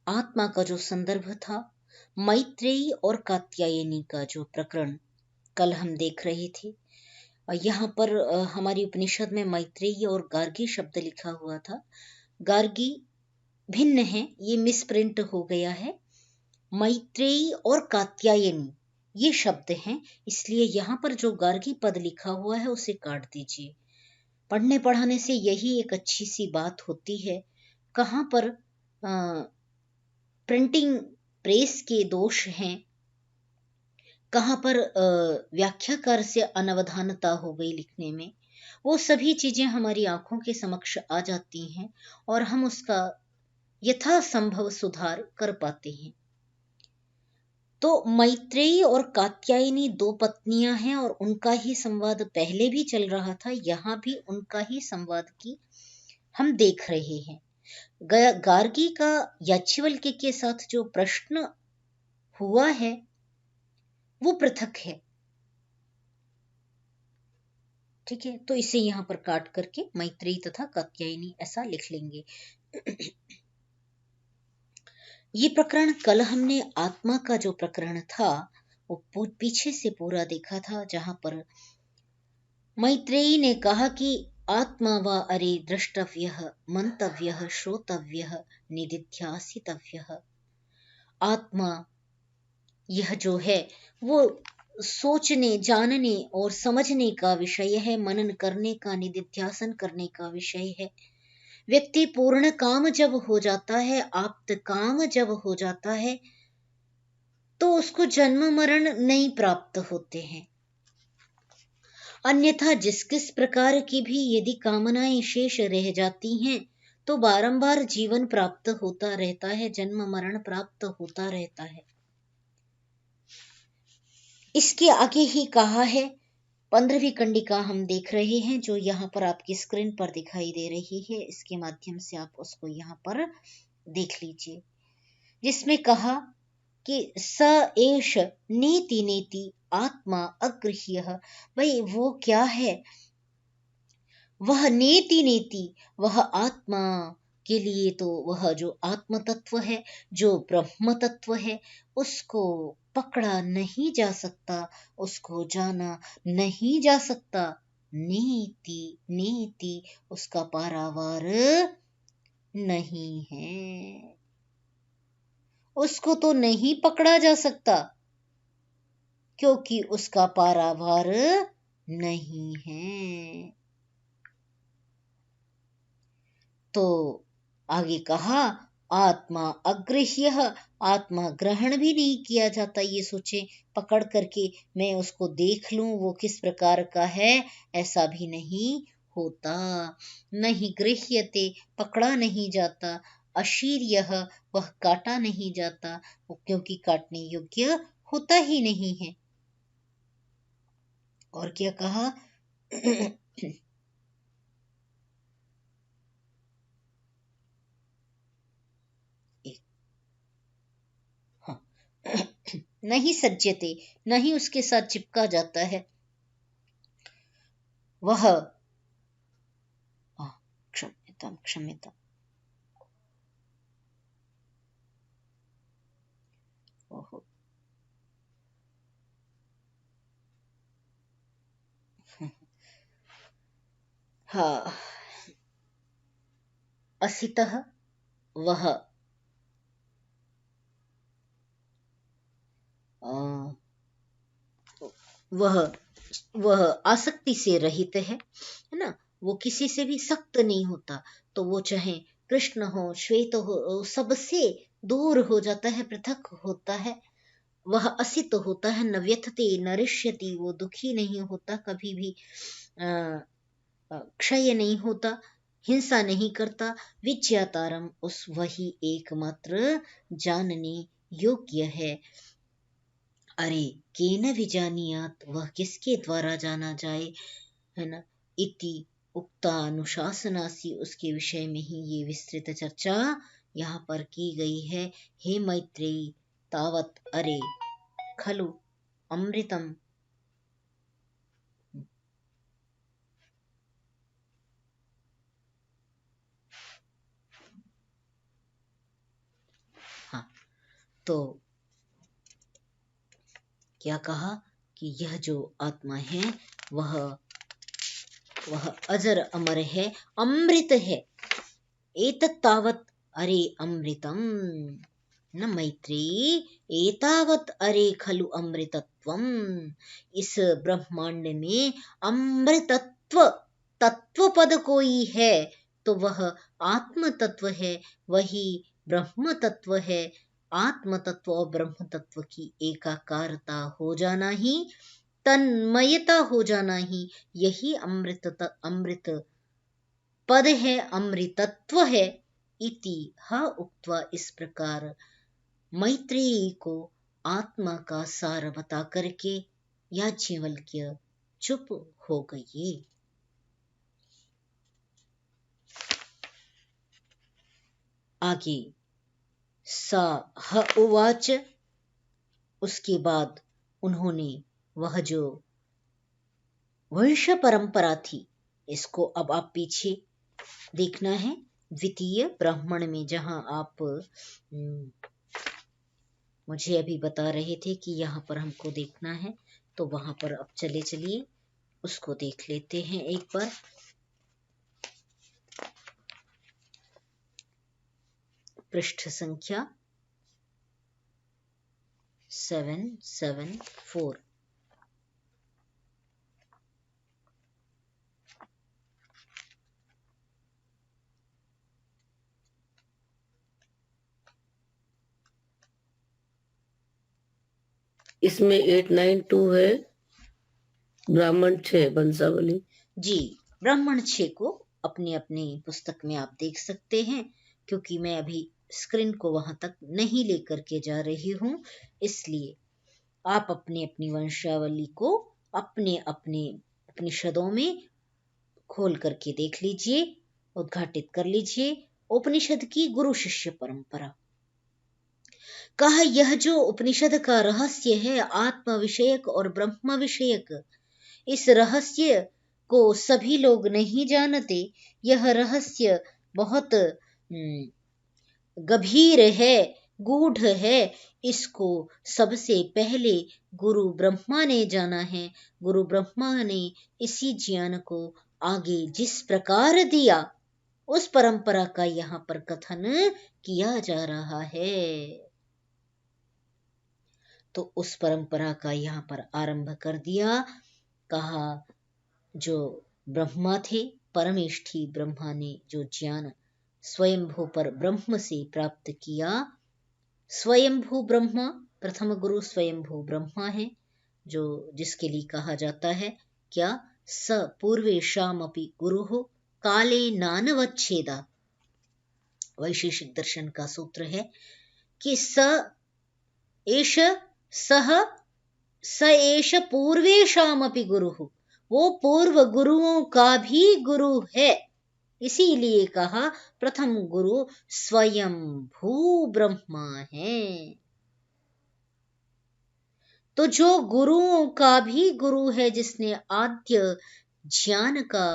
आत्मा का जो संदर्भ था, मैत्रेयी और कात्यायनी का जो प्रकरण कल हम देख रहे थे। यहाँ पर हमारी उपनिषद में मैत्रेयी और गार्गी शब्द लिखा हुआ था। गार्गी भिन्न है, ये मिसप्रिंट हो गया है। मैत्रेयी और कात्यायनी ये शब्द हैं, इसलिए यहाँ पर जो गार्गी पद लिखा हुआ है उसे काट दीजिए। पढ़ने पढ़ाने से यही एक अच्छी सी बात होती है। कहाँ पर प्रिंटिंग प्रेस के दोष हैं, कहाँ पर व्याख्याकार से अनवधानता हो गई लिखने में, वो सभी चीजें हमारी आंखों के समक्ष आ जाती हैं और हम उसका यथासंभव सुधार कर पाते हैं। तो मैत्रेयी और कात्यायनी दो पत्नियां हैं और उनका ही संवाद पहले भी चल रहा था, यहाँ भी उनका ही संवाद की हम देख रहे हैं। गार्गी का याज्ञवल्क्य के साथ जो प्रश्न हुआ है वो पृथक है। ठीक है, तो इसे यहाँ पर काट करके मैत्रेयी तथा कात्यायनी ऐसा लिख लेंगे। ये प्रकरण कल हमने आत्मा का जो प्रकरण था वो पीछे से पूरा देखा था, जहां पर मैत्रेयी ने कहा कि आत्मा वा अरे द्रष्टव्यः मंतव्यः श्रोतव्यः निदिध्यासितव्यः। आत्मा यह जो है वो सोचने, जानने और समझने का विषय है, मनन करने का, निदिध्यासन करने का विषय है। व्यक्ति पूर्ण काम जब हो जाता है, आप्त काम जब हो जाता है, तो उसको जन्म मरण नहीं प्राप्त होते हैं। अन्यथा जिस किस प्रकार की भी यदि कामनाएं शेष रह जाती हैं तो बारंबार जीवन प्राप्त होता रहता है, जन्म मरण प्राप्त होता रहता है। इसके आगे ही कहा है, 15वीं कंडिका हम देख रहे हैं जो यहाँ पर आपकी स्क्रीन पर दिखाई दे रही है, इसके माध्यम से आप उसको यहाँ पर देख लीजिए, जिसमें कहा कि स एष नेति नेति आत्मा अगृह्यः। भाई वो क्या है? वह नेति नेति, वह आत्मा के लिए तो वह जो आत्म तत्व है, जो ब्रह्म तत्व है, उसको पकड़ा नहीं जा सकता, उसको जाना नहीं जा सकता। नेति नेति, उसका पारावार नहीं है, उसको तो नहीं पकड़ा जा सकता क्योंकि उसका पारावार नहीं है। तो आगे कहा आत्मा अग्रह्यः, आत्मा ग्रहण भी नहीं किया जाता। ये सोचे पकड़ करके मैं उसको देख लूं वो किस प्रकार का है, ऐसा भी नहीं होता। नहीं गृह्यते, पकड़ा नहीं जाता। अशीर्यः, वह काटा नहीं जाता, क्योंकि काटने योग्य होता ही नहीं है। और क्या कहा? हाँ। नहीं सज्जते, नहीं उसके साथ चिपका जाता है। वह क्षम्यता क्षम्यता, ओहो, हाँ, असितः, वह अ, वह वह आसक्ति से रहित है ना, वो किसी से भी सख्त नहीं होता। तो वो चाहे कृष्ण हो, श्वेत हो, सबसे दूर हो जाता है, पृथक होता है। वह असित होता है, न व्यथते न रिष्यति, वो दुखी नहीं होता कभी भी, क्षय नहीं होता, हिंसा नहीं करता। विज्ञातारम, उस वही एकमात्र जानने योग्य है। अरे केन विजानीयात, वह किसके द्वारा जाना जाए, है ना। इति उक्तानुशासनासी, उसके विषय में ही ये विस्तृत चर्चा यहाँ पर की गई है। हे मैत्रेयी, तावत अरे खलु अमृतम, तो क्या कहा कि यह जो आत्मा है वह वह अजर अमर है, अमृत है। एतत् तावत् अरे अमृतम न मैत्री, एतावत् अरे खलु अमृतत्वम। इस ब्रह्मांड में अमृतत्व तत्व पद कोई है तो वह आत्म तत्व है, वही ब्रह्म तत्व है। आत्म तत्व और ब्रह्म तत्व की एकाकारता हो जाना ही, तन्मयता हो जाना ही, यही अमृत पद है, अमृतत्व है। इति ह उक्त्वा, इस प्रकार मैत्रेयी को आत्मा का सार बता करके याज्ञवल्क्य चुप हो गए। आगे सा ह उवाच, उसके बाद उन्होंने वह जो वंश परंपरा थी, इसको अब आप पीछे देखना है। द्वितीय ब्राह्मण में जहां आप मुझे अभी बता रहे थे कि यहाँ पर हमको देखना है, तो वहां पर अब चलिए उसको देख लेते हैं एक बार। पृष्ठ संख्या 774। इसमें 892 है, ब्राह्मण 6 वंशावली। जी, ब्राह्मण 6 को अपनी अपनी पुस्तक में आप देख सकते हैं, क्योंकि मैं अभी स्क्रीन को वहां तक नहीं लेकर के जा रही हूं, इसलिए आप अपनी अपनी वंशावली को अपने अपने उपनिषदों में खोल करके देख लीजिए, उद्घाटित कर लीजिए। उपनिषद की गुरु शिष्य परंपरा। कहा यह जो उपनिषद का रहस्य है आत्म विषयक और ब्रह्म विषयक, इस रहस्य को सभी लोग नहीं जानते। यह रहस्य बहुत गंभीर है, गूढ़ है। इसको सबसे पहले गुरु ब्रह्मा ने जाना है। गुरु ब्रह्मा ने इसी ज्ञान को आगे जिस प्रकार दिया, उस परंपरा का यहाँ पर कथन किया जा रहा है। तो उस परंपरा का यहाँ पर आरंभ कर दिया। कहा जो ब्रह्मा थे, परमेष्ठी ब्रह्मा ने जो ज्ञान स्वयंभू पर ब्रह्म से प्राप्त किया, स्वयंभू ब्रह्मा, प्रथम गुरु स्वयंभू ब्रह्मा है, जो जिसके लिए कहा जाता है क्या, स पूर्वेशाम अपि गुरुः काले नानवच्छेदा। वैशेषिक दर्शन का सूत्र है कि स एष सह स एष पूर्वेशामपि गुरुः, वो पूर्व गुरुओं का भी गुरु है। इसीलिए कहा प्रथम गुरु स्वयं भू ब्रह्मा है। तो जो गुरुओं का भी गुरु है, जिसने आद्य ज्ञान का,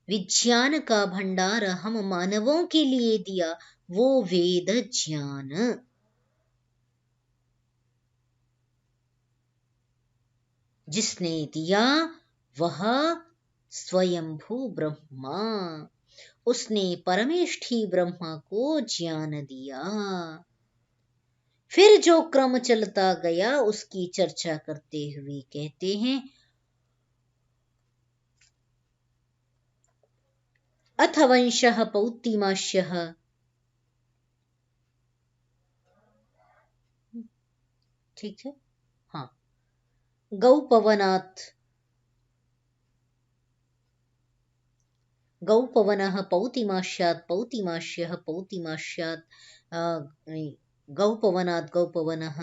विज्ञान का भंडार हम मानवों के लिए दिया, वो वेद ज्ञान, जिसने दिया वह स्वयंभू ब्रह्मा, उसने परमेष्ठी ब्रह्मा को ज्ञान दिया। फिर जो क्रम चलता गया उसकी चर्चा करते हुए कहते हैं, अथ वंशः पौत्तिमास्यः, ठीक है, हाँ, गौपवनात् गौपवनः पौतिमास्यात्, पौतिमास्यः पौतिमास्यात्, गौपवनात् गौपवनः,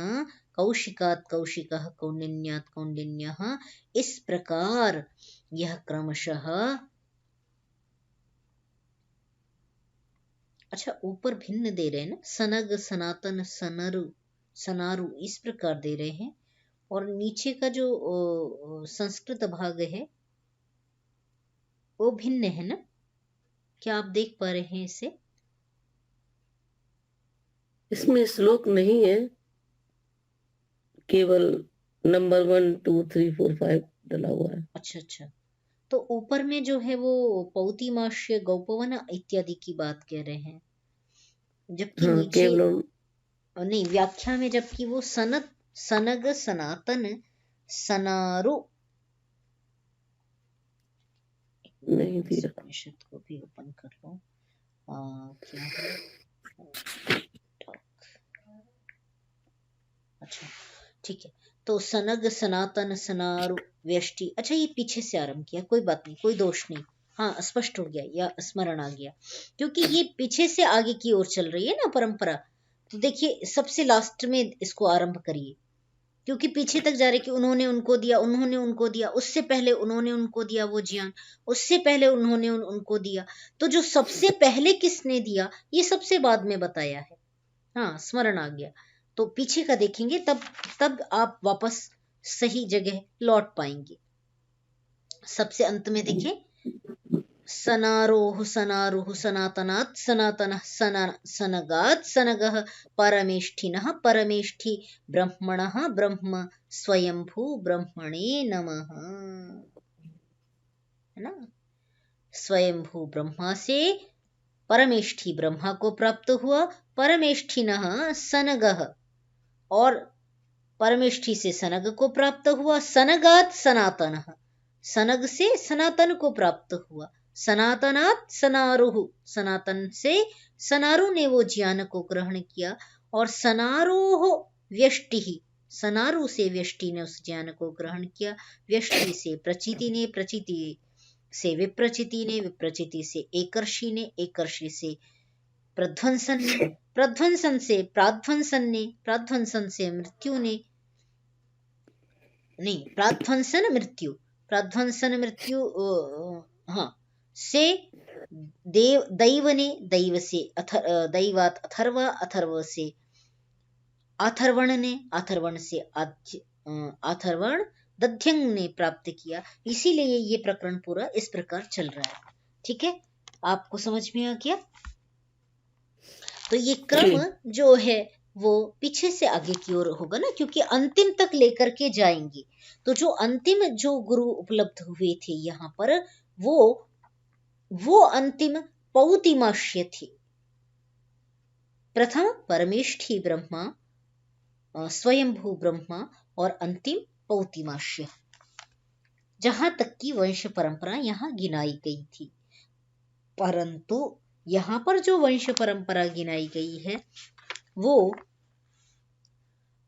कौशिकात् कौशिकः, कौंडिन्यात् कौंडिन्यः। इस प्रकार यह क्रमशः, अच्छा ऊपर भिन्न दे रहे हैं ना, सनग सनातन सनरु सनारु, इस प्रकार दे रहे हैं। और नीचे का जो संस्कृत भाग है वो भिन्न है ना, क्या आप देख पा रहे हैं इसे? इसमें श्लोक नहीं है, केवल नंबर 1 2 3 4 5 डला हुआ है। अच्छा अच्छा, तो ऊपर में जो है वो पौतिमाश्य गौपवन इत्यादि की बात कह रहे हैं, जबकि हाँ नीचे केवलम नहीं, व्याख्या में जबकि वो सनत सनग सनातन सनारु, नहीं इस दिया। उपनिषद को भी ओपन कर लो। क्या है, अच्छा ठीक है, तो सनग सनातन सनारु व्यष्टि, अच्छा ये पीछे से आरंभ किया, कोई बात नहीं, कोई दोष नहीं, हाँ स्पष्ट हो गया या स्मरण आ गया, क्योंकि ये पीछे से आगे की ओर चल रही है ना परंपरा। तो देखिए सबसे लास्ट में इसको आरंभ करिए, क्योंकि पीछे तक जा रहे कि उन्होंने उनको दिया, उन्होंने उनको दिया, उससे पहले उन्होंने उनको दिया वो ज्ञान, उससे पहले उन्होंने उनको दिया, तो जो सबसे पहले किसने दिया ये सबसे बाद में बताया है। हाँ स्मरण आ गया, तो पीछे का देखेंगे तब तब आप वापस सही जगह लौट पाएंगे। सबसे अंत में देखें, सनारोह सनारुः सनातनात् सनातनः सनगात् सनगः परमेष्ठिनः परमेष्ठि ब्रह्मणः ब्रह्म स्वयंभू ब्रह्मणे नमः, है ना। स्वयंभू ब्रह्मा से परमेष्ठि ब्रह्मा को प्राप्त हुआ, परमेष्ठिनः सनगः, और परमेष्ठि से सनग को प्राप्त हुआ, सनगात सनातन, सनग से सनातन को प्राप्त हुआ, सनातनात् सनारुः, सनातन से सनारु ने वो ज्ञान को ग्रहण किया, और सनारोह व्यष्टि, सनारु से व्यष्टि ने उस ज्ञान को ग्रहण किया, व्यष्टि से प्रचिति ने, प्रचिति से विप्रचिति ने, विप्रचिति से एकर्षि ने, एकर्षि से प्रध्वंसन ने, प्रध्वंसन से प्राध्वंसन ने, प्राध्वंसन से मृत्यु ने, नहीं प्राध्वंसन मृत्यु, प्राध्वंसन मृत्यु हाँ से दैव ने, दैव से दैवात अथर्व, अथर्व से अथर्वण ने, अथर्वण से अथर्वण दध्यंग ने प्राप्त किया। इसीलिए ये प्रकरण पूरा इस प्रकार चल रहा है। ठीक है, आपको समझ में आ गया। तो ये क्रम जो है वो पीछे से आगे की ओर होगा ना, क्योंकि अंतिम तक लेकर के जाएंगे। तो जो अंतिम जो गुरु उपलब्ध हुए थे यहाँ पर, वो अंतिम पौतिमाश्य थे। प्रथम परमेष्ठी ब्रह्मा, स्वयंभू ब्रह्मा, और अंतिम पौतिमाश्य, जहां तक की वंश परंपरा यहाँ गिनाई गई थी। परंतु यहाँ पर जो वंश परंपरा गिनाई गई है वो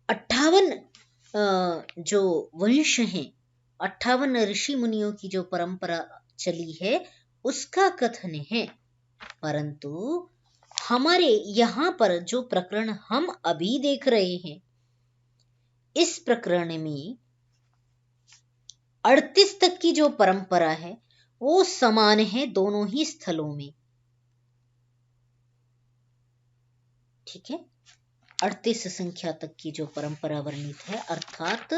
58 जो वंश हैं, 58 ऋषि मुनियों की जो परंपरा चली है उसका कथन है। परंतु हमारे यहाँ पर जो प्रकरण हम अभी देख रहे हैं, इस प्रकरण में 38 तक की जो परंपरा है वो समान है दोनों ही स्थलों में। ठीक है, 38 संख्या तक की जो परंपरा वर्णित है, अर्थात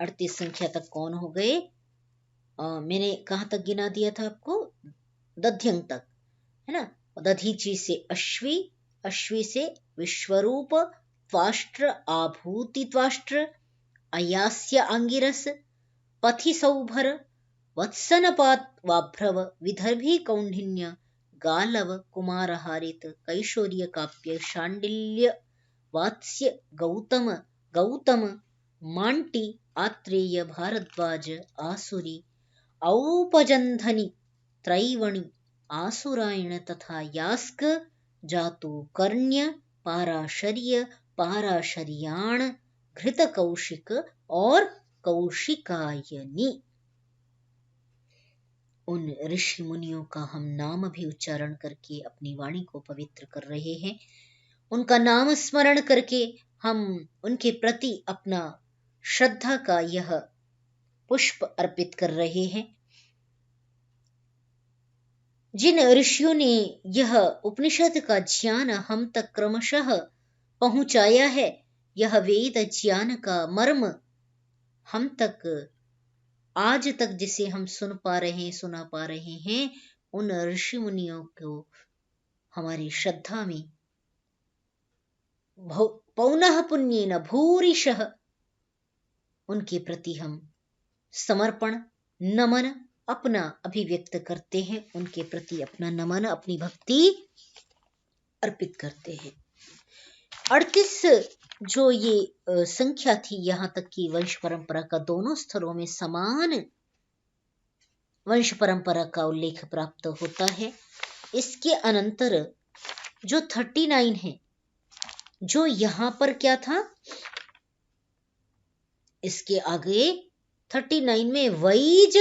38 संख्या तक कौन हो गए, मैंने कहाँ तक गिना दिया था आपको, दध्यंग तक, है ना। दधीची से अश्वी, अश्वी से विश्वरूप, त्वाष्ट्र आभूति त्वाष्ट्र, अयास्य अंगिरस, पथि सौभर, वत्सनपात वाभ्रव, विदर्भी कौंडिन्य, गालव कुमारहारित, कैशोर्य काप्य शांडिल्य, वात्स्य गौतम, गौतम मांटी, आत्रेय भारद्वाज, आसुरी, औपजंधनि, त्रैवणि, आसुरायण तथा यास्क, जातु कर्ण्य, पाराशर्य, पाराशर्याण, घृत कौशिक और कौशिकायनी। उन ऋषि मुनियों का हम नाम भी उच्चारण करके अपनी वाणी को पवित्र कर रहे हैं। उनका नाम स्मरण करके हम उनके प्रति अपना श्रद्धा का यह पुष्प अर्पित कर रहे हैं। जिन ऋषियों ने यह उपनिषद का ज्ञान हम तक क्रमशः पहुंचाया है, यह वेद ज्ञान का मर्म हम तक आज तक जिसे हम सुन पा रहे हैं, सुना पा रहे हैं, उन ऋषि मुनियों को हमारी श्रद्धा में पौनः पुण्येन भूरिशः, उनके प्रति हम समर्पण नमन अपना अभिव्यक्त करते हैं, उनके प्रति अपना नमन अपनी भक्ति अर्पित करते हैं। 38 जो ये संख्या थी, यहां तक कि वंश परंपरा का दोनों स्तरों में समान वंश परंपरा का उल्लेख प्राप्त होता है। इसके अनंतर जो 39 है, जो यहां पर क्या था, इसके आगे 39 में वैज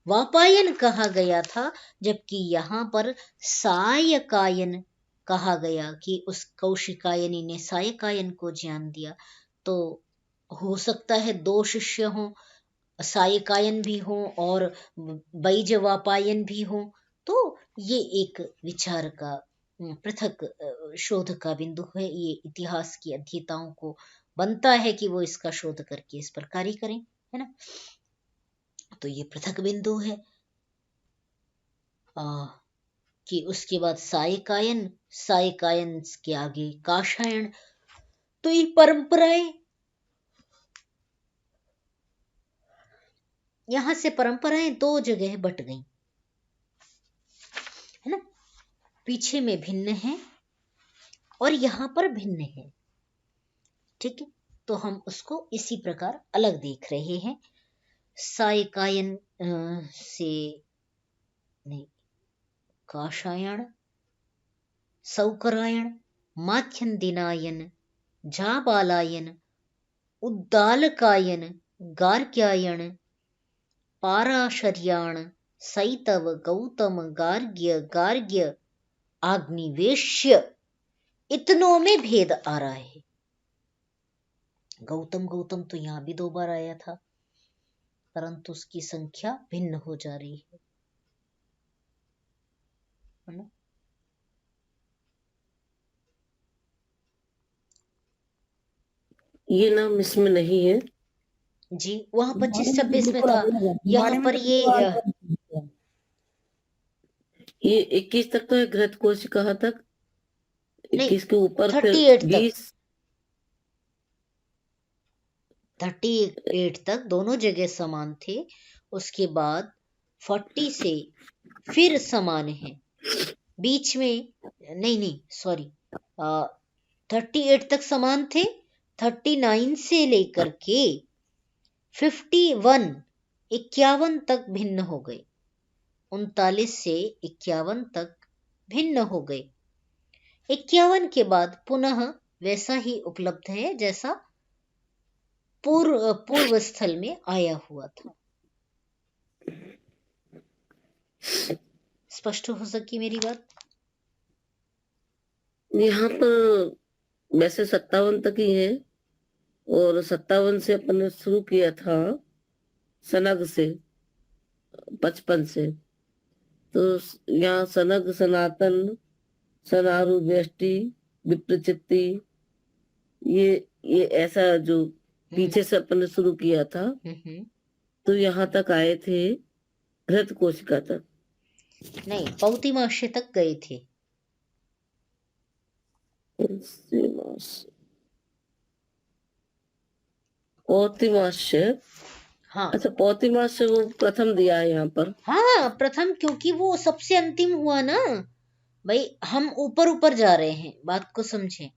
वापायन कहा गया था, जबकि यहां पर सायकायन कहा गया कि उस कौशिकायनी ने सायकायन को ज्ञान दिया। तो हो सकता है दो शिष्य हों, सायकायन भी हो और वैज वापायन भी हो, तो ये एक विचार का पृथक शोध का बिंदु है। ये इतिहास की अध्येताओं को बनता है कि वो इसका शोध करके इस पर कार्य करें, है ना। तो ये पृथक बिंदु है कि उसके बाद सायकायन के आगे काशायन। तो ये परंपराएं, यहां से परंपराएं दो जगह बट गई, है ना। पीछे में भिन्न है और यहां पर भिन्न है, ठीक है। तो हम उसको इसी प्रकार अलग देख रहे हैं। सायकायन से नहीं, काशायन, सौकरायण, माध्यन्दिनायन, जाबालायन, उद्दालकायन, गार्ग्यायन, पाराशर्याण, सैतव, गौतम, गार्ग्य, आग्निवेश्य, इतनों में भेद आ रहा है। गौतम तो यहां भी 2 बार आया था, परंतु उसकी संख्या भिन्न हो जा रही है ना। ये नाम इसमें नहीं है जी, वहां 25-26 में था, यहाँ पर ये 21 तक तो है, घृत कोश कहा तक 21 के ऊपर 38 तक दोनों जगह समान थे। उसके बाद 40 से फिर समान है, बीच में नहीं सॉरी, 38 तक समान थे, 39 से लेकर के 51 तक भिन्न हो गए, 39 से 51 तक भिन्न हो गए। 51 के बाद पुनः वैसा ही उपलब्ध है जैसा पूर्व स्थल में आया हुआ था। स्पष्ट हो सकी मेरी बात? यहाँ पर वैसे 57 तक ही है, और 57 से अपन ने शुरू किया था सनग से 55 से। तो यहाँ सनग, सनातन, सनारु, व्यष्टि, विप्रचित्ति, ये ऐसा जो पीछे से अपन ने शुरू किया था, तो यहाँ तक आए थे घृत कोशिका तक। नहीं, पौतिमाश्य तक गए थे। पौतिमाश्य, हाँ अच्छा, पौतिमाश्य वो प्रथम दिया है यहाँ पर। हाँ, प्रथम, क्योंकि वो सबसे अंतिम हुआ ना भाई। हम ऊपर जा रहे हैं, बात को समझे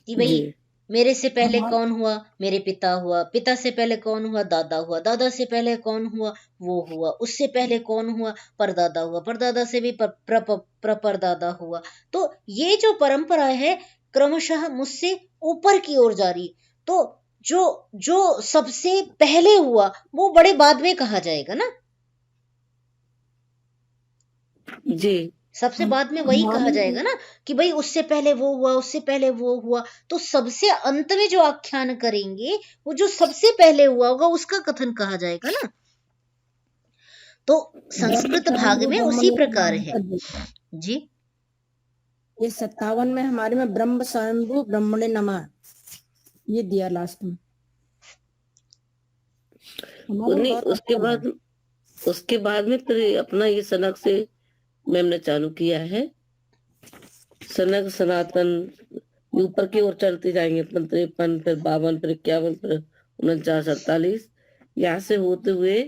कि भाई मेरे से पहले कौन हुआ, मेरे पिता हुआ, पिता से पहले कौन हुआ, दादा हुआ, दादा से पहले कौन हुआ, वो हुआ, उससे पहले कौन हुआ, परदादा हुआ, परदादा से भी प्रपरदादा हुआ। तो ये जो परंपरा है क्रमशः मुझसे ऊपर की ओर जा रही। तो जो सबसे पहले हुआ वो बड़े बाद में कहा जाएगा ना जी, सबसे बाद में वही कहा जाएगा ना कि भाई उससे पहले वो हुआ, उससे पहले वो हुआ। तो सबसे अंत में जो आख्यान करेंगे वो जो सबसे पहले हुआ होगा उसका कथन कहा जाएगा ना। तो संस्कृत भाग में उसी प्रकार है जी। ये 57 में हमारे में ब्रह्म स्वयंभू ब्रह्मणे नमः ये दिया लास्ट में। नहीं, उसके बाद में फिर अपना ये सनक से मैम ने चालू किया है। सनक, सनातन, ये ऊपर की ओर चलते जाएंगे। 53, फिर 52, फिर 51, फिर 49, 48, यहाँ से होते हुए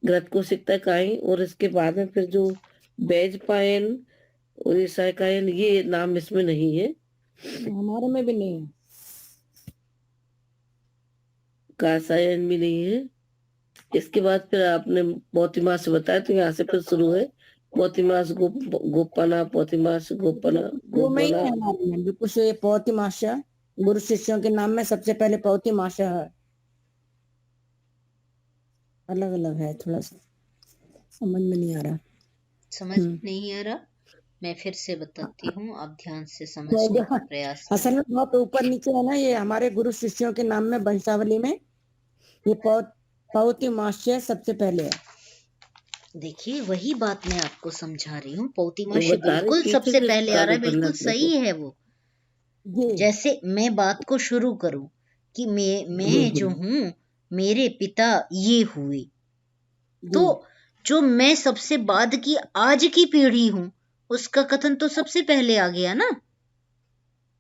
घृत को सिकता काई, और इसके बाद में फिर जो बैज पायन और ईसाइकायन, ये नाम इसमें नहीं है, हमारे में भी नहीं है। कासायन भी नहीं है। इसके बाद फिर आपने पौतिमास से बताया, तो यहाँ से फिर शुरू है पौतिमास, गोपना, पौतिमास, गोपना, वो में ही है गोपना। हमारे में बिल्कुल से पौतिमाशा। गुरु शिष्यों के नाम में सबसे पहले पौतिमाशा है। अलग अलग है, थोड़ा सा समझ में नहीं आ रहा। समझ में नहीं आ रहा, मैं फिर से बताती हूँ, आप ध्यान से तो समझने का प्रयास असल करें। में बहुत ऊपर नीचे है ना, ये हमारे गुरु शिष्यों के नाम में वंशावली में ये पौतिमाशय सबसे पहले है। देखिए वही बात मैं आपको समझा रही हूँ, वो पौतिमाशी बता रहे बिल्कुल पीछे सबसे से पहले आ रहा आगे है, बढ़ना बिल्कुल अपने सही को। है वो। जी जैसे मैं बात को शुरू करूं कि मैं जो हूँ, मेरे पिता ये हुए, तो जी जो मैं सबसे बाद की आज की पीढ़ी हूँ, उसका कथन तो सबसे पहले आ गया ना।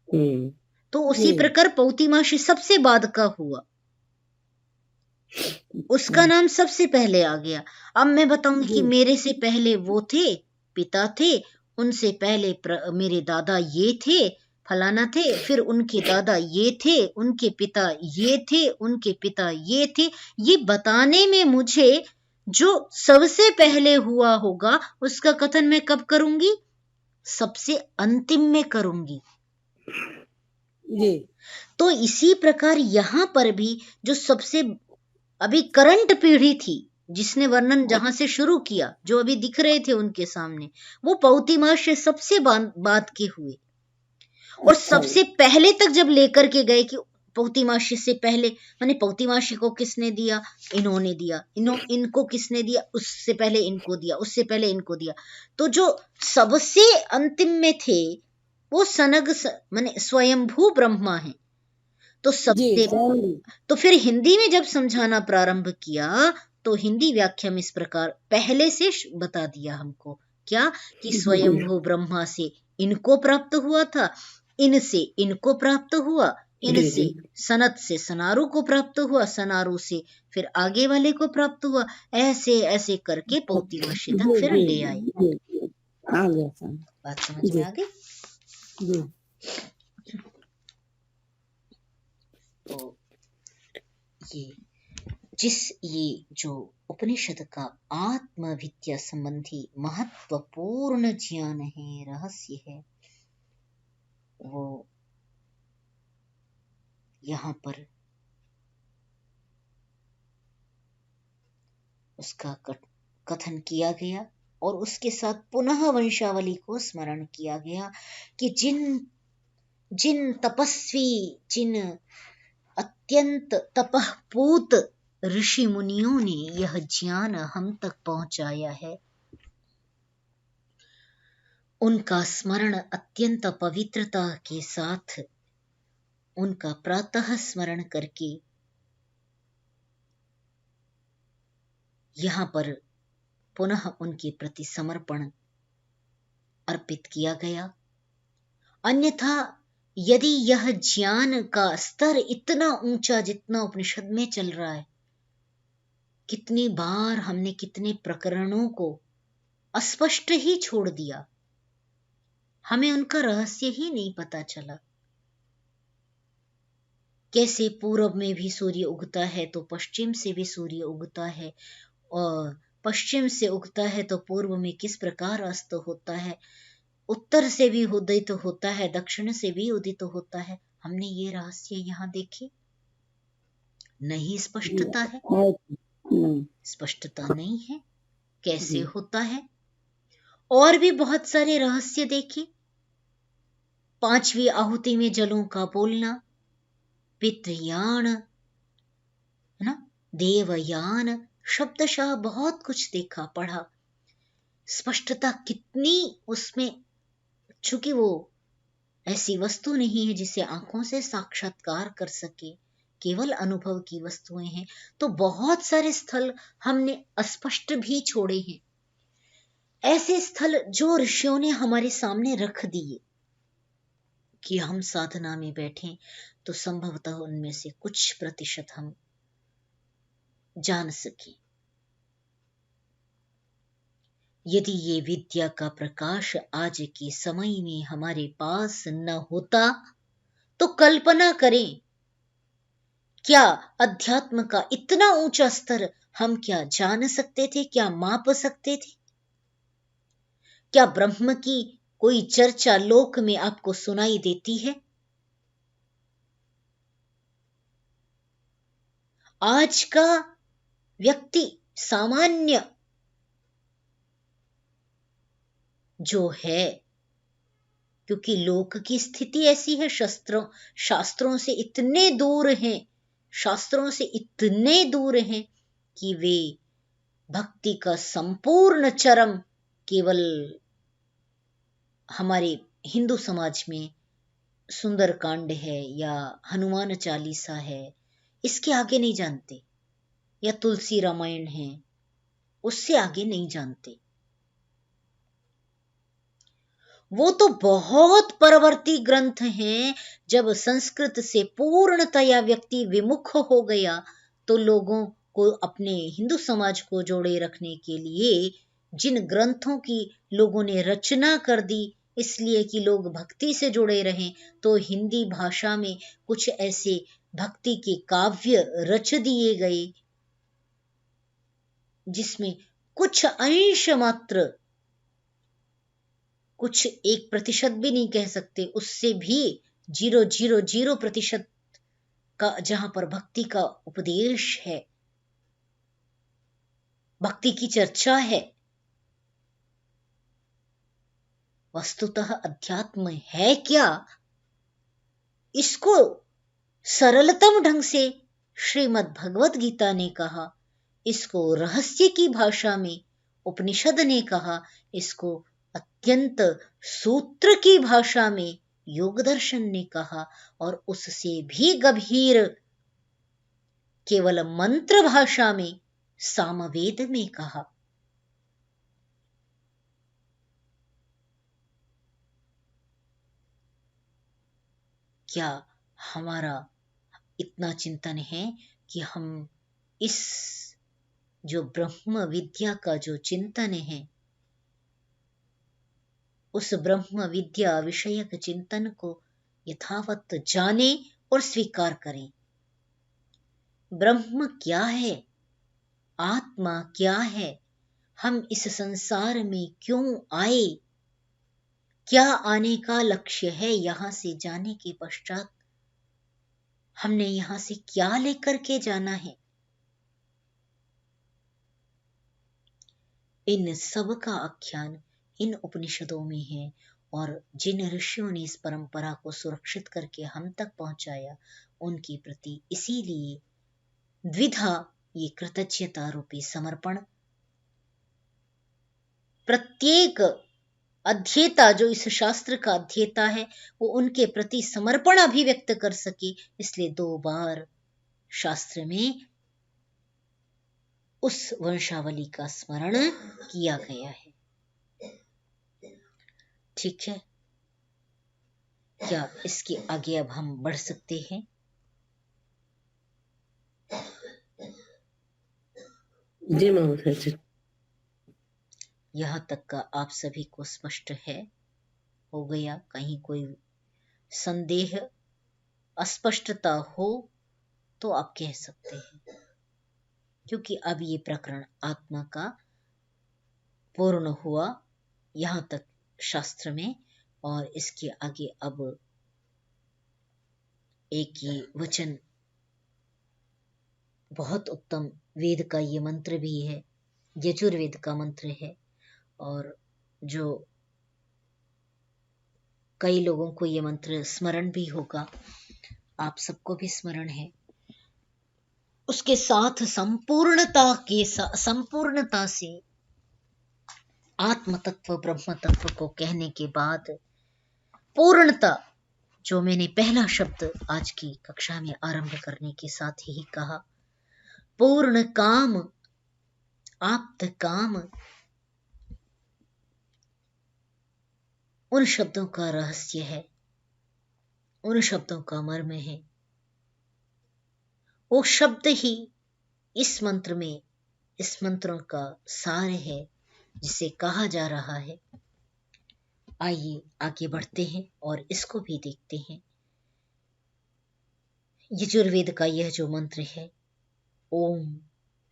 हम्म, तो उसी जी प्रकार पौतिमाशी सबसे बाद का हुआ, उसका नाम सबसे पहले आ गया। अब मैं बताऊंगी कि जी मेरे से पहले वो थे, पिता थे, उनसे पहले मेरे दादा ये थे, फलाना थे, फिर उनके दादा ये थे, उनके पिता ये थे, उनके पिता ये थे। ये बताने में मुझे जो सबसे पहले हुआ होगा उसका कथन मैं कब करूंगी? सबसे अंतिम में करूंगी। जी तो इसी प्रकार यहां पर भी जो सबसे अभी करंट पीढ़ी थी, जिसने वर्णन जहां से शुरू किया, जो अभी दिख रहे थे उनके सामने, वो पौतिमाश से सबसे बाद के हुए। और अच्छा सबसे पहले तक जब लेकर के गए कि पौतिमाशी से पहले, माने पौतिमाशी को किसने दिया? इन्होंने दिया। इनको किसने दिया? उससे पहले इनको दिया, उससे पहले इनको दिया। तो जो सबसे अंतिम में थे वो सनग माने स्वयंभू ब्रह्मा है। तो जी सबसे, तो फिर हिंदी में जब समझाना प्रारंभ किया तो हिंदी व्याख्या में इस प्रकार पहले से बता दिया हमको, क्या कि जी स्वयंभू ब्रह्मा से इनको प्राप्त हुआ था, इनसे इनको प्राप्त हुआ, जी इनसे जी सनत से सनारु को प्राप्त हुआ, सनारु से फिर आगे वाले को प्राप्त हुआ, ऐसे ऐसे करके पौतिमाशी तक जी फिर जी ले आए। जी आ गया समझ। बात समझ में जी आ गई? जी तो ये जो उपनिषद का आत्मविद्या संबंधी महत्वपूर्ण ज्ञान है, रहस्य है, वो यहाँ पर उसका कथन किया गया। और उसके साथ पुनः वंशावली को स्मरण किया गया कि जिन जिन तपस्वी, जिन अत्यंत तपःपूत ऋषि मुनियों ने यह ज्ञान हम तक पहुंचाया है, उनका स्मरण अत्यंत पवित्रता के साथ, उनका प्रातः स्मरण करके यहाँ पर पुनः उनके प्रति समर्पण अर्पित किया गया। अन्यथा यदि यह ज्ञान का स्तर इतना ऊंचा जितना उपनिषद में चल रहा है, कितनी बार हमने कितने प्रकरणों को अस्पष्ट ही छोड़ दिया, हमें उनका रहस्य ही नहीं पता चला। कैसे पूरब में भी सूर्य उगता है तो पश्चिम से भी सूर्य उगता है, और पश्चिम से उगता है तो पूर्व में किस प्रकार अस्त होता है, उत्तर से भी उदित होता है, दक्षिण से भी उदित होता है। हमने ये रहस्य यहाँ देखे? नहीं स्पष्टता है, स्पष्टता नहीं है कैसे होता है। और भी बहुत सारे रहस्य देखे, पांचवी आहुति में जलों का बोलना, पितृयान, है ना, देवयान, शब्दशः बहुत कुछ देखा पढ़ा। स्पष्टता कितनी उसमें, चूंकि वो ऐसी वस्तु नहीं है जिसे आंखों से साक्षात्कार कर सके, केवल अनुभव की वस्तुएं हैं, तो बहुत सारे स्थल हमने अस्पष्ट भी छोड़े हैं, ऐसे स्थल जो ऋषियों ने हमारे सामने रख दिए। कि हम साधना में बैठें तो संभवतः उनमें से कुछ प्रतिशत हम जान सकें। यदि ये विद्या का प्रकाश आज के समय में हमारे पास न होता तो कल्पना करें, क्या अध्यात्म का इतना ऊंचा स्तर हम क्या जान सकते थे, क्या माप सकते थे? क्या ब्रह्म की कोई चर्चा लोक में आपको सुनाई देती है? आज का व्यक्ति सामान्य जो है, क्योंकि लोक की स्थिति ऐसी है, शास्त्रों से इतने दूर हैं, शास्त्रों से इतने दूर हैं कि वे भक्ति का संपूर्ण चरम केवल हमारे हिंदू समाज में सुंदरकांड है या हनुमान चालीसा है, इसके आगे नहीं जानते, या तुलसी रामायण है, उससे आगे नहीं जानते। वो तो बहुत परवर्ती ग्रंथ हैं। जब संस्कृत से पूर्णतया व्यक्ति विमुख हो गया तो लोगों को अपने हिंदू समाज को जोड़े रखने के लिए जिन ग्रंथों की लोगों ने रचना कर दी, इसलिए कि लोग भक्ति से जुड़े रहें, तो हिंदी भाषा में कुछ ऐसे भक्ति के काव्य रच दिए गए जिसमें कुछ अंश मात्र, कुछ 1% भी नहीं कह सकते, उससे भी 0.00% का जहां पर भक्ति का उपदेश है, भक्ति की चर्चा है। वस्तुतः अध्यात्म है क्या, इसको सरलतम ढंग से श्रीमद् भगवत गीता ने कहा, इसको रहस्य की भाषा में उपनिषद ने कहा, इसको अत्यंत सूत्र की भाषा में योग दर्शन ने कहा, और उससे भी गंभीर केवल मंत्र भाषा में सामवेद में कहा। क्या हमारा इतना चिंतन है कि हम इस जो ब्रह्म विद्या का जो चिंतन है, उस ब्रह्म विद्या विषयक चिंतन को यथावत जाने और स्वीकार करें? ब्रह्म क्या है, आत्मा क्या है, हम इस संसार में क्यों आए, क्या आने का लक्ष्य है, यहां से जाने के पश्चात हमने यहां से क्या लेकर के जाना है, इन सब का आख्यान इन उपनिषदों में है। और जिन ऋषियों ने इस परंपरा को सुरक्षित करके हम तक पहुंचाया, उनके प्रति इसीलिए द्विधा ये कृतज्ञता रूपी समर्पण। प्रत्येक अध्येता जो इस शास्त्र का अध्येता है, वो उनके प्रति समर्पण अभिव्यक्त कर सके, इसलिए 2 बार शास्त्र में उस वंशावली का स्मरण किया गया है। ठीक है, क्या इसके आगे अब हम बढ़ सकते हैं? जी महोदय जी। यहाँ तक का आप सभी को स्पष्ट है, हो गया? कहीं कोई संदेह, अस्पष्टता हो तो आप कह सकते हैं, क्योंकि अब ये प्रकरण आत्मा का पूर्ण हुआ यहाँ तक शास्त्र में। और इसके आगे अब एक ये वचन बहुत उत्तम वेद का ये मंत्र भी है, यजुर्वेद का मंत्र है, और जो कई लोगों को ये मंत्र स्मरण भी होगा, आप सबको भी स्मरण है। उसके साथ संपूर्णता से आत्म तत्व ब्रह्म तत्व को कहने के बाद पूर्णता, जो मैंने पहला शब्द आज की कक्षा में आरंभ करने के साथ ही कहा, पूर्ण काम, आप्त काम, उन शब्दों का रहस्य है उन शब्दों का मर्म है। वो शब्द ही इस मंत्र में, इस मंत्रों का सार है जिसे कहा जा रहा है। आइए आगे बढ़ते हैं और इसको भी देखते हैं। यजुर्वेद का यह जो मंत्र है, ओम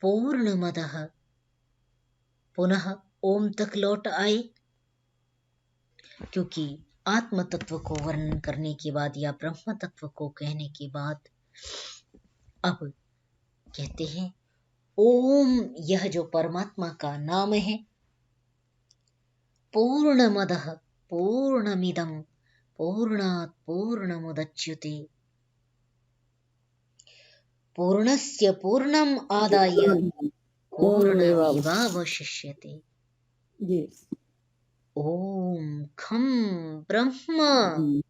पूर्णमदः, पुनः ओम तक लौट आए, क्योंकि आत्म तत्व को वर्णन करने के बाद या ब्रह्म तत्व को कहने के बाद अब कहते हैं ओम, यह जो परमात्मा का नाम है, पूर्णमदः पूर्णमिदं पूर्णात् पूर्णमुदच्यते, पूर्णस्य पूर्णम् आदाय पूर्णमेवावशिष्यते। ओम खम ब्रह्म।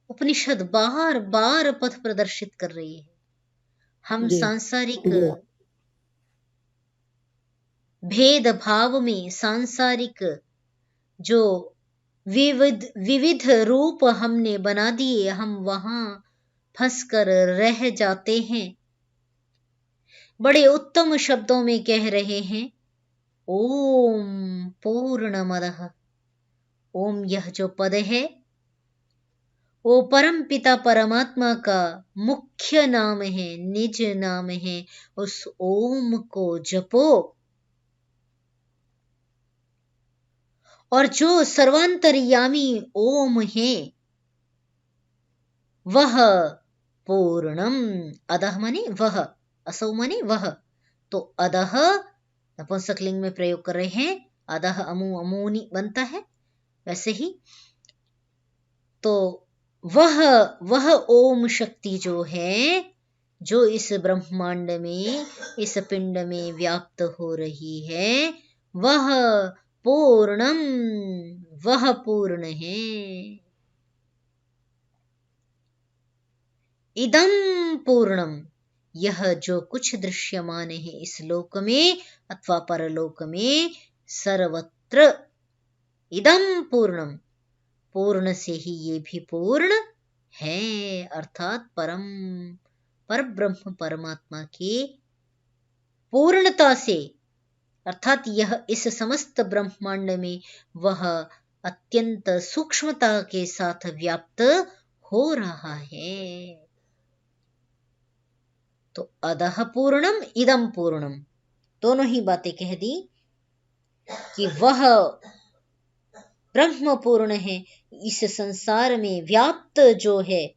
उपनिषद बार बार पथ प्रदर्शित कर रही है। हम सांसारिक भेद भाव में, सांसारिक जो विविध रूप हमने बना दिए, हम वहां फंस कर रह जाते हैं। बड़े उत्तम शब्दों में कह रहे हैं ओम पूर्णमदः। ओम यह जो पद है वो परम पिता परमात्मा का मुख्य नाम है, निज नाम है। उस ओम को जपो और जो सर्वांतर्यामी ओम है वह पूर्णम, अदह माने वह, असौ माने वह, तो अदह नपुंसकलिंग में प्रयोग कर रहे हैं, अदह अमु अमूनी बनता है वैसे ही। तो वह ओम शक्ति जो है, जो इस ब्रह्मांड में, इस पिंड में व्याप्त हो रही है, वह पूर्णम, वह पूर्ण है। इदम पूर्णम, यह जो कुछ दृश्यमान है इस लोक में अथवा परलोक में, सर्वत्र इदम पूर्णम, पूर्ण से ही ये भी पूर्ण है, अर्थात पर ब्रह्म परमात्मा के पूर्णता से, अर्थात यह इस समस्त ब्रह्मांड में वह अत्यंत सूक्ष्मता के साथ व्याप्त हो रहा है। तो अदह पूर्णम इदम पूर्णम, दोनों ही बातें कह दी कि वह ब्रह्म पूर्ण है, इस संसार में व्याप्त जो है,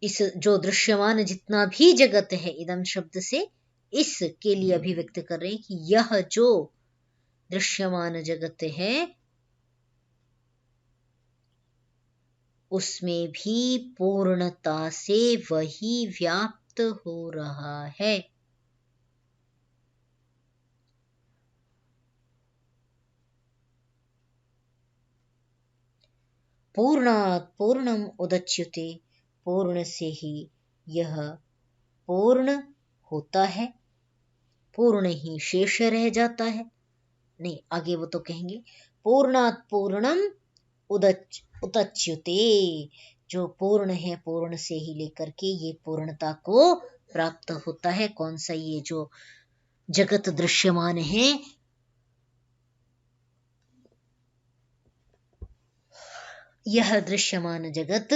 इस जो दृश्यमान जितना भी जगत है, इदम शब्द से इसके लिए अभिव्यक्त कर रहे हैं कि यह जो दृश्यमान जगत है उसमें भी पूर्णता से वही व्याप्त हो रहा है। पूर्णात् पूर्णम उदच्यते, पूर्ण से ही यह पूर्ण होता है, पूर्ण ही शेष रह जाता है। नहीं, आगे वो तो कहेंगे पूर्णात् पूर्णम उदच्यते, जो पूर्ण है पूर्ण से ही लेकर के ये पूर्णता को प्राप्त होता है। कौन सा? ये जो जगत दृश्यमान है, यह दृश्यमान जगत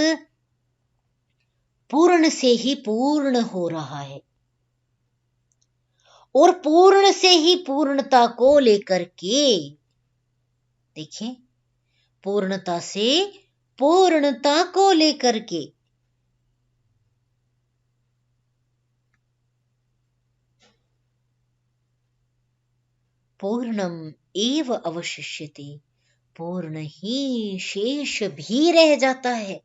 पूर्ण से ही पूर्ण हो रहा है और पूर्ण से ही पूर्णता को लेकर के, देखिए, पूर्णता से पूर्णता को लेकर के पूर्णम एव अवशिष्यते, पूर्ण ही शेष भी रह जाता है।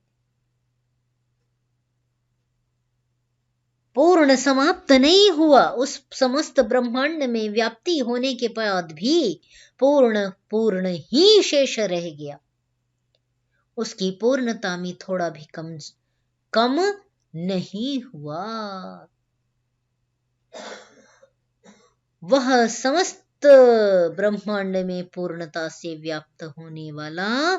पूर्ण समाप्त नहीं हुआ, उस समस्त ब्रह्मांड में व्याप्ति होने के बाद भी पूर्ण ही शेष रह गया। उसकी पूर्णता में थोड़ा भी कम नहीं हुआ। वह समस्त ब्रह्मांड में पूर्णता से व्याप्त होने वाला,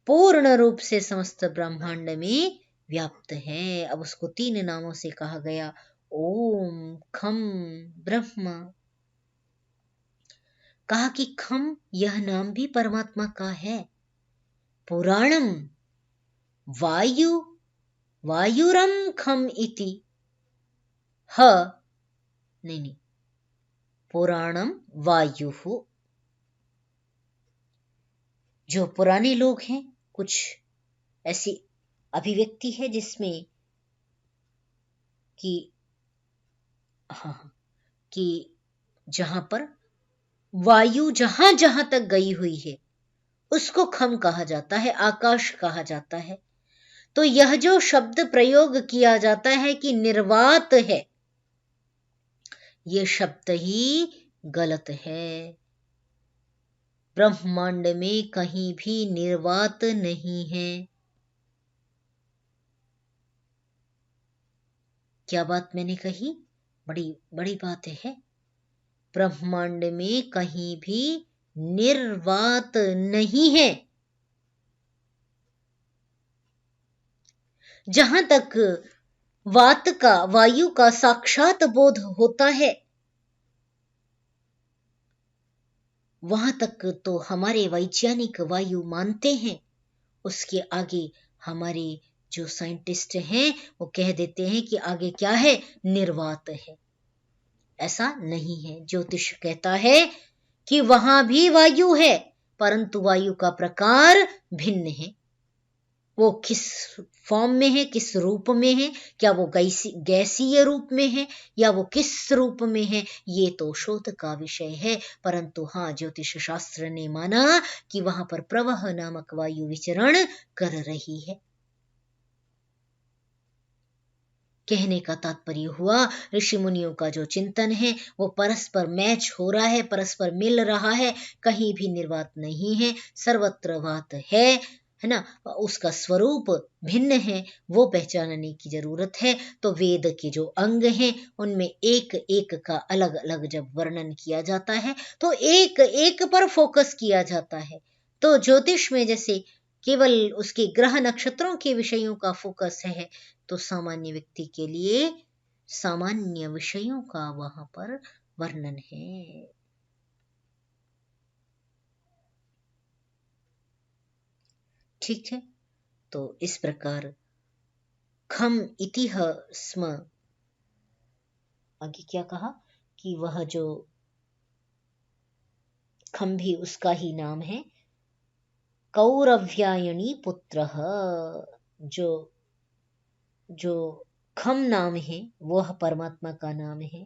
पूर्ण रूप से समस्त ब्रह्मांड में व्याप्त है। अब उसको 3 नामों से कहा गया, ओम खम ब्रह्म। कहा कि खम यह नाम भी परमात्मा का है। पुराणम वायु वायुरम खम इति ह, नहीं, पुराणम वायु। जो पुराने लोग हैं, कुछ ऐसी अभिव्यक्ति है जिसमें कि कि जहां पर वायु जहां जहां तक गई हुई है उसको खम कहा जाता है, आकाश कहा जाता है। तो यह जो शब्द प्रयोग किया जाता है कि निर्वात है, यह शब्द ही गलत है। ब्रह्मांड में कहीं भी निर्वात नहीं है। क्या बात मैंने कही? बड़ी बड़ी बात है। ब्रह्मांड में कहीं भी निर्वात नहीं है। जहां तक वात का, वायु का साक्षात बोध होता है, वहां तक तो हमारे वैज्ञानिक वायु मानते हैं। उसके आगे हमारे जो साइंटिस्ट हैं वो कह देते हैं कि आगे क्या है, निर्वात है। ऐसा नहीं है। ज्योतिष कहता है कि वहां भी वायु है, परंतु वायु का प्रकार भिन्न है। वो किस फॉर्म में है, किस रूप में है, क्या वो गैसीय रूप में है या वो किस रूप में है, ये तो शोध का विषय है। परंतु हाँ, ज्योतिष शास्त्र ने माना कि वहां पर प्रवाह नामक वायु विचरण कर रही है। कहने का तात्पर्य हुआ, ऋषि मुनियों का जो चिंतन है वो परस्पर मैच हो रहा है, परस्पर मिल रहा है, कहीं भी निर्वात नहीं है, सर्वत्र वात है ना। उसका स्वरूप भिन्न है, वो पहचानने की जरूरत है। तो वेद के जो अंग हैं उनमें एक एक का अलग अलग जब वर्णन किया जाता है तो एक एक पर फोकस किया जाता है। तो ज्योतिष में जैसे केवल उसके ग्रह नक्षत्रों के विषयों का फोकस है, तो सामान्य व्यक्ति के लिए सामान्य विषयों का वहां पर वर्णन है। ठीक है। तो इस प्रकार खम इतिह स्म, आगे क्या कहा कि वह जो खम भी उसका ही नाम है। कौरव्यायणी पुत्र, जो जो खम नाम है वह परमात्मा का नाम है।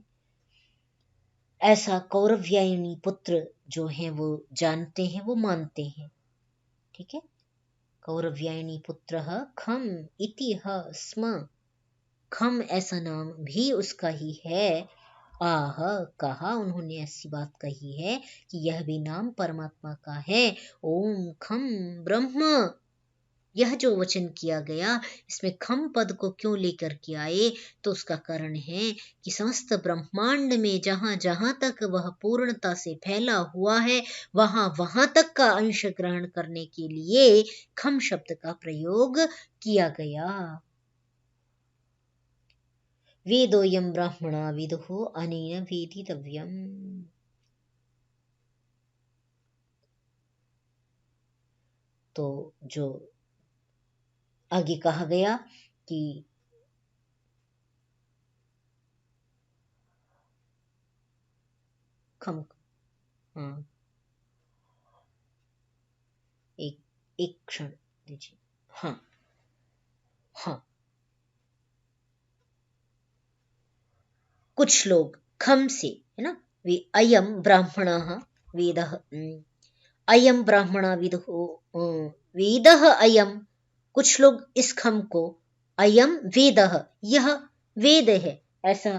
ऐसा कौरव्यायणी पुत्र जो है वो जानते हैं, वो मानते हैं। ठीक है। कौरव्यायणी पुत्र खम इति स्म, खम ऐसा नाम भी उसका ही है। आह, कहा, उन्होंने ऐसी बात कही है कि यह भी नाम परमात्मा का है। ओम खम ब्रह्म, यह जो वचन किया गया इसमें खम पद को क्यों लेकर के आए, तो उसका कारण है कि समस्त ब्रह्मांड में जहां जहां तक वह पूर्णता से फैला हुआ है वहां वहां तक का अंश ग्रहण करने के लिए खम शब्द का प्रयोग किया गया। वेदोयम ब्राह्मणा विदुः अनेन वेदितव्यम्। तो जो आगे कहा गया कि खम, हाँ, एक क्षण दीजिए। हाँ हाँ, कुछ लोग खम से, है ना, वे अयम ब्राह्मणः वेदः, अयम ब्राह्मणा विदुः वेदः अयम, कुछ लोग इस खम को अयम वेदः, यह वेद है, ऐसा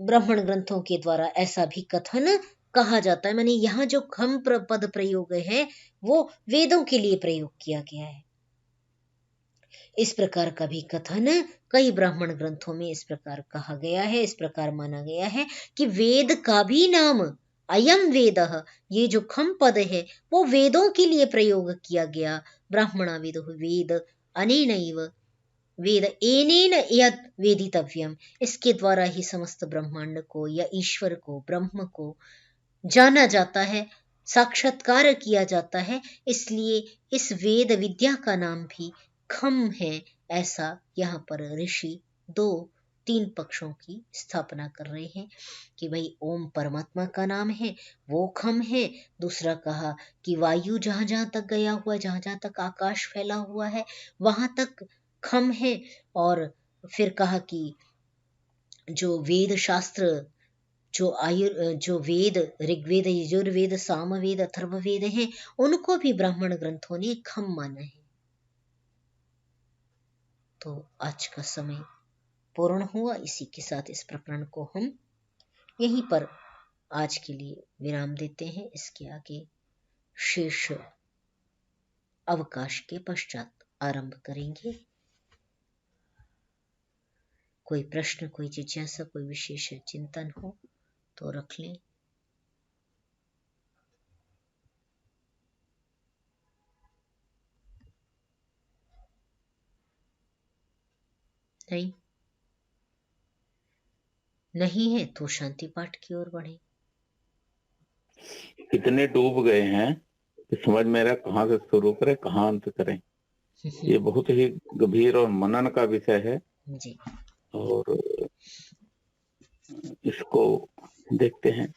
ब्राह्मण ग्रंथों के द्वारा ऐसा भी कथन कहा जाता है। माने यहाँ जो खम पद प्रयोग है वो वेदों के लिए प्रयोग किया गया है। इस प्रकार का भी कथन कई ब्राह्मण ग्रंथों में इस प्रकार कहा गया है, इस प्रकार माना गया है कि वेद का भी नाम अयम वेदः, ये जो खम पद है वो वेदों के लिए प्रयोग किया गया। ब्राह्मणा विदुः वेद अनेनैव वेद एनेन यत् वेदितव्यम, इसके द्वारा ही समस्त ब्रह्मांड को या ईश्वर को, ब्रह्म को जाना जाता है, साक्षात्कार किया जाता है। इसलिए इस वेद विद्या का नाम भी खम है। ऐसा यहाँ पर ऋषि दो तीन पक्षों की स्थापना कर रहे हैं कि भाई ओम परमात्मा का नाम है, वो खम है। दूसरा कहा कि वायु जहां जहां तक गया हुआ, जहां जहां तक आकाश फैला हुआ है वहां तक खम है। और फिर कहा कि जो वेद शास्त्र, जो वेद ऋग्वेद, यजुर्वेद, सामवेद, अथर्ववेद हैं, उनको भी ब्राह्मण ग्रंथों ने खम माना है। तो आज का समय पूर्ण हुआ। इसी के साथ इस प्रकरण को हम यहीं पर आज के लिए विराम देते हैं। इसके आगे शेष अवकाश के पश्चात आरंभ करेंगे। कोई प्रश्न, कोई जिज्ञासा, कोई विशेष चिंतन हो तो रख लें। नहीं है तो शांति पाठ की ओर बढ़े। इतने डूब गए हैं कि समझ मेरा कहाँ से शुरू करें, कहाँ अंत करें। ये बहुत ही गंभीर और मनन का विषय है जी। और इसको देखते हैं।